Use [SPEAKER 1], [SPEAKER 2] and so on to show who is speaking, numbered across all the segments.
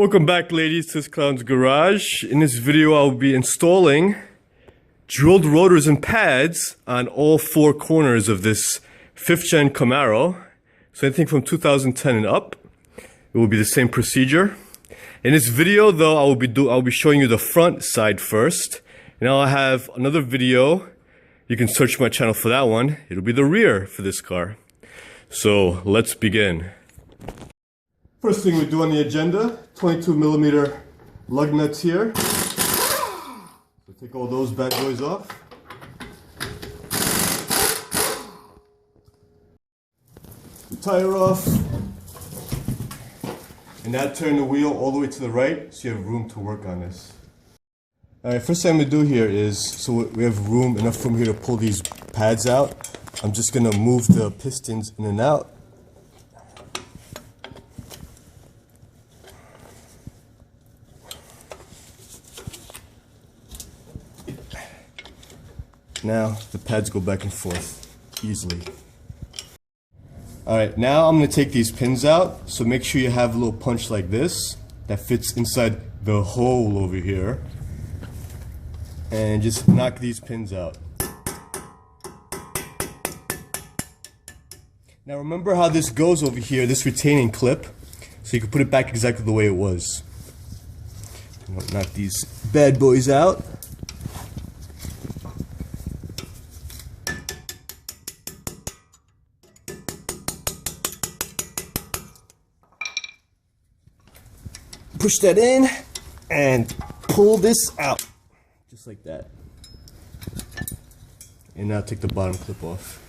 [SPEAKER 1] Welcome back, ladies, to this clown's garage. In this video I'll be installing drilled rotors and pads on all four corners of this 5th gen Camaro. So anything from 2010 and up, it will be the same procedure. In this video though, I'll be showing you the front side first, and I'll have another video. You can search my channel for that one. It'll be the rear for this car. So let's begin. First thing we do on the agenda, 22mm lug nuts here. So take all those bad boys off. The tire off. And now turn the wheel all the way to the right so you have room to work on this. Alright, first thing I'm going to do here is, so we have enough room here to pull these pads out. I'm just going to move the pistons in and out. Now the pads go back and forth easily. Alright, now I'm going to take these pins out, so make sure you have a little punch like this that fits inside the hole over here, and just knock these pins out. Now remember how this goes over here, this retaining clip, so you can put it back exactly the way it was. Knock these bad boys out. Push that in and pull this out, just like that. And now take the bottom clip off.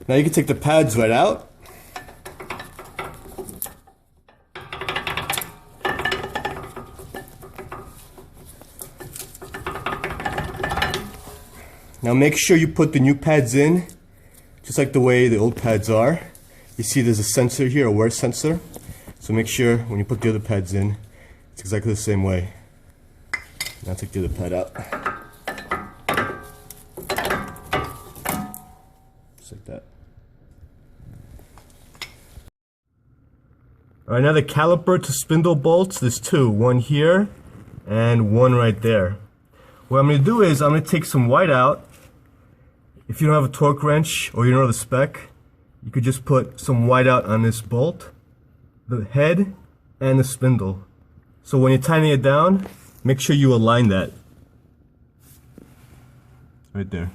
[SPEAKER 1] Now you can take the pads right out. Now make sure you put the new pads in, just like the way the old pads are. You see there's a sensor here, a wear sensor. So make sure when you put the other pads in, it's exactly the same way. Now take the other pad out. Just like that. Alright, now the caliper to spindle bolts, there's two. One here and one right there. What I'm going to do is I'm going to take some white out. If you don't have a torque wrench or you don't know the spec, you could just put some white out on this bolt, the head, and the spindle. So when you're tightening it down, make sure you align that. Right there.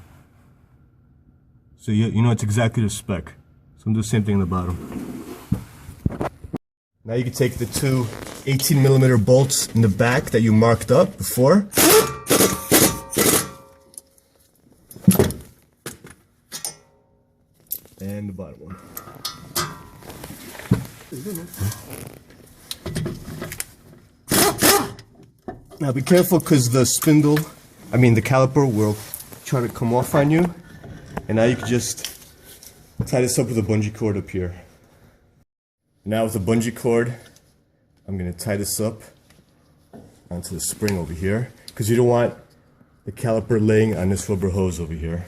[SPEAKER 1] So you know it's exactly the spec. So I'm doing the same thing on the bottom. Now you can take the two 18mm bolts in the back that you marked up before. And the bottom one. Now be careful, because the caliper will try to come off on you. And now you can just tie this up with a bungee cord up here. Now with the bungee cord, I'm going to tie this up onto the spring over here, because you don't want the caliper laying on this rubber hose over here.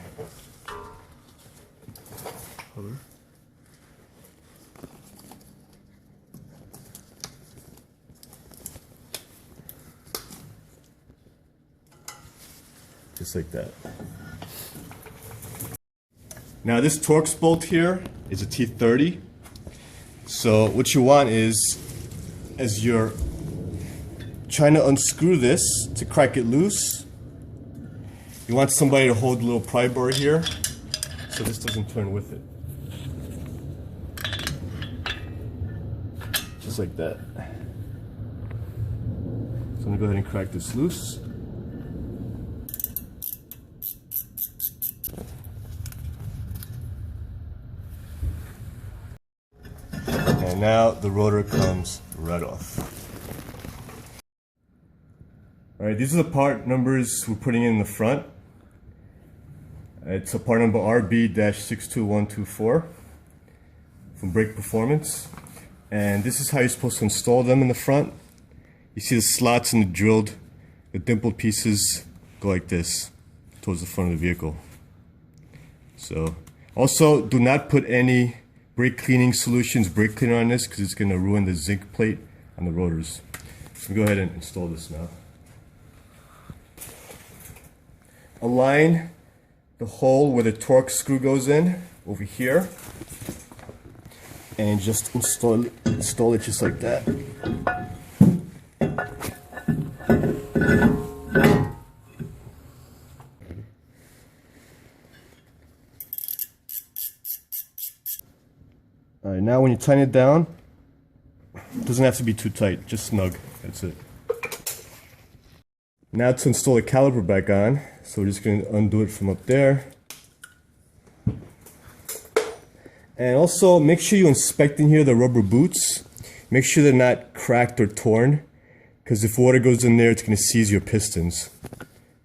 [SPEAKER 1] Just like that. Now this Torx bolt here is a T30. So what you want is, as you're trying to unscrew this to crack it loose, you want somebody to hold a little pry bar here so this doesn't turn with it. Just like that. So I'm going to go ahead and crack this loose. And now the rotor comes right off. Alright, these are the part numbers we're putting in the front. It's a part number RB-62124 from Brake Performance. And this is how you're supposed to install them in the front. You see the slots and the dimpled pieces go like this towards the front of the vehicle. So, also do not put any brake cleaning solutions, brake cleaner on this, because it's going to ruin the zinc plate on the rotors. So go ahead and install this now. Align the hole where the torque screw goes in over here, and just install it just like that. Alright, now when you tighten it down, it doesn't have to be too tight, just snug. That's it. Now to install the caliper back on, so we're just going to undo it from up there. And also make sure you inspect in here the rubber boots. Make sure they're not cracked or torn, because if water goes in there, it's going to seize your pistons.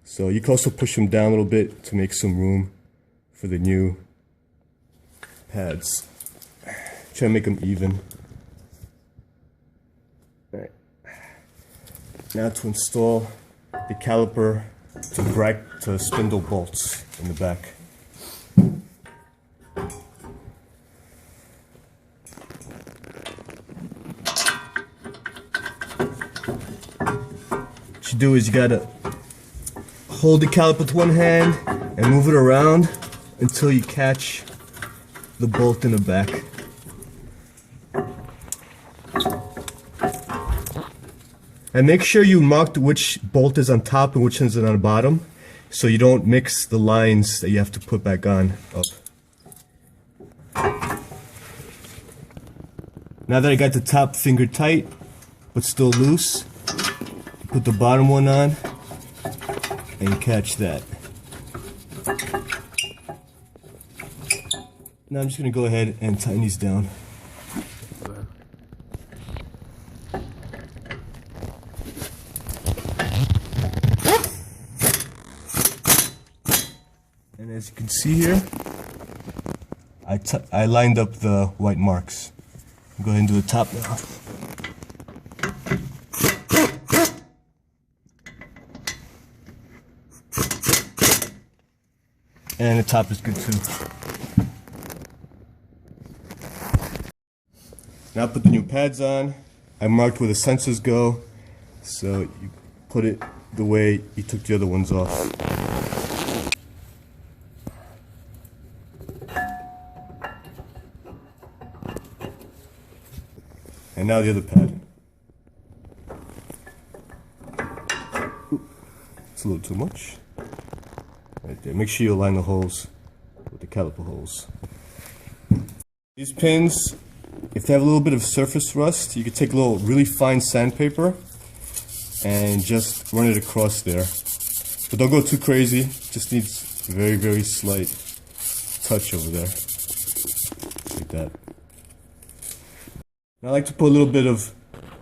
[SPEAKER 1] So you can also push them down a little bit to make some room for the new pads. Try to make them even. Alright. Now to install the caliper to spindle bolts in the back. What you do is you gotta hold the caliper with one hand and move it around until you catch the bolt in the back. And make sure you mark which bolt is on top and which one's on the bottom, so you don't mix the lines that you have to put back on up. Now that I got the top finger tight, but still loose, put the bottom one on and catch that. Now I'm just going to go ahead and tighten these down. And as you can see here, I lined up the white marks. I'll go ahead and do the top now. And the top is good too. Now put the new pads on. I marked where the sensors go, so you put it the way you took the other ones off. And now the other pad. Ooh, it's a little too much. Right there. Make sure you align the holes with the caliper holes. These pins, if they have a little bit of surface rust, you can take a little really fine sandpaper and just run it across there. But don't go too crazy, just needs a very, very slight touch over there. Like that. Now I like to put a little bit of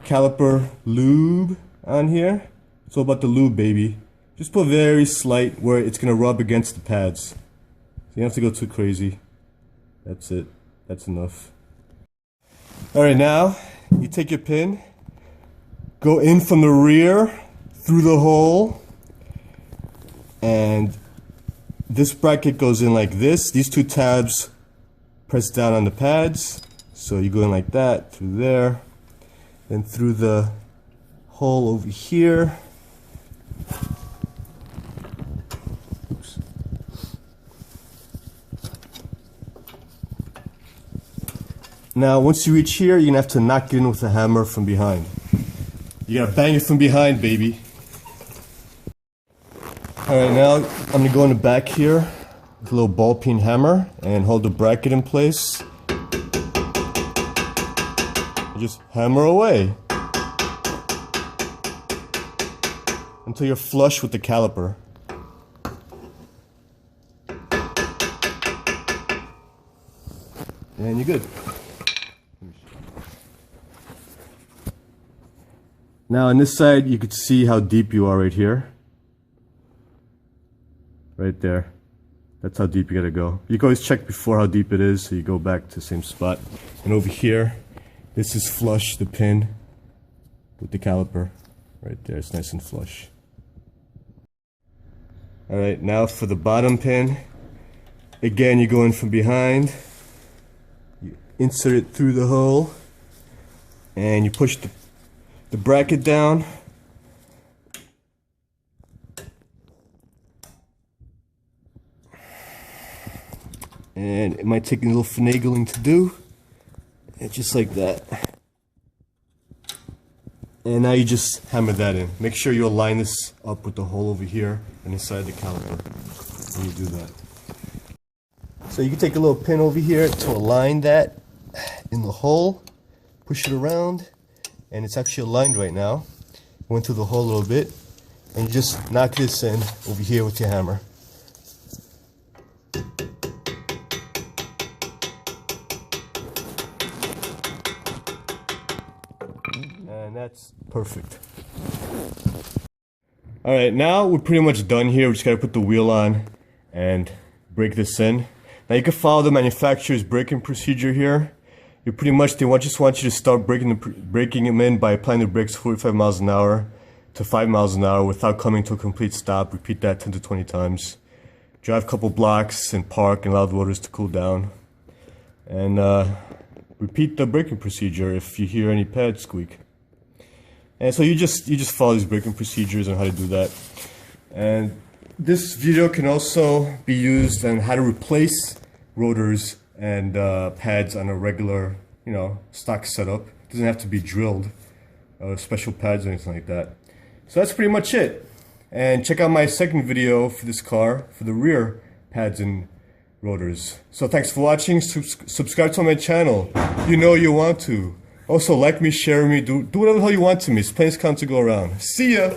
[SPEAKER 1] caliper lube on here. It's all about the lube, baby. Just put very slight where it's going to rub against the pads. So you don't have to go too crazy. That's it. That's enough. Alright, now you take your pin, go in from the rear through the hole, and this bracket goes in like this. These two tabs press down on the pads. So you go in like that, through there, then through the hole over here. Oops. Now once you reach here, you're going to have to knock it in with a hammer from behind. You gotta bang it from behind, baby. Alright, now I'm going to go in the back here with a little ball peen hammer and hold the bracket in place. Just hammer away until you're flush with the caliper. And you're good. Now on this side you could see how deep you are right here. Right there. That's how deep you gotta go. You can always check before how deep it is, so you go back to the same spot. And over here, this is flush, the pin, with the caliper. Right there, it's nice and flush. Alright, now for the bottom pin, Again, you go in from behind, you insert it through the hole, and you push the bracket down. And it might take a little finagling to do. And just like that. And now you just hammer that in. Make sure you align this up with the hole over here and inside the caliper when you do that. So you can take a little pin over here to align that in the hole, push it around, and it's actually aligned right now. Went through the hole a little bit, and you just knock this in over here with your hammer. And that's perfect. Alright, now we're pretty much done here. We just gotta put the wheel on and break this in. Now you can follow the manufacturer's braking procedure here. You pretty much, they just want you to start braking them in by applying the brakes 45 miles an hour to 5 miles an hour without coming to a complete stop. Repeat that 10 to 20 times. Drive a couple blocks and park and allow the rotors to cool down. And repeat the braking procedure if you hear any pad squeak. And so you just follow these braking procedures on how to do that. And this video can also be used on how to replace rotors and pads on a regular, stock setup. It doesn't have to be drilled, special pads or anything like that. So that's pretty much it. And check out my second video for this car for the rear pads and rotors. So thanks for watching. Subscribe to my channel. You want to. Also, like me, share me, do whatever the hell you want to me. It's plenty of time to go around. See ya!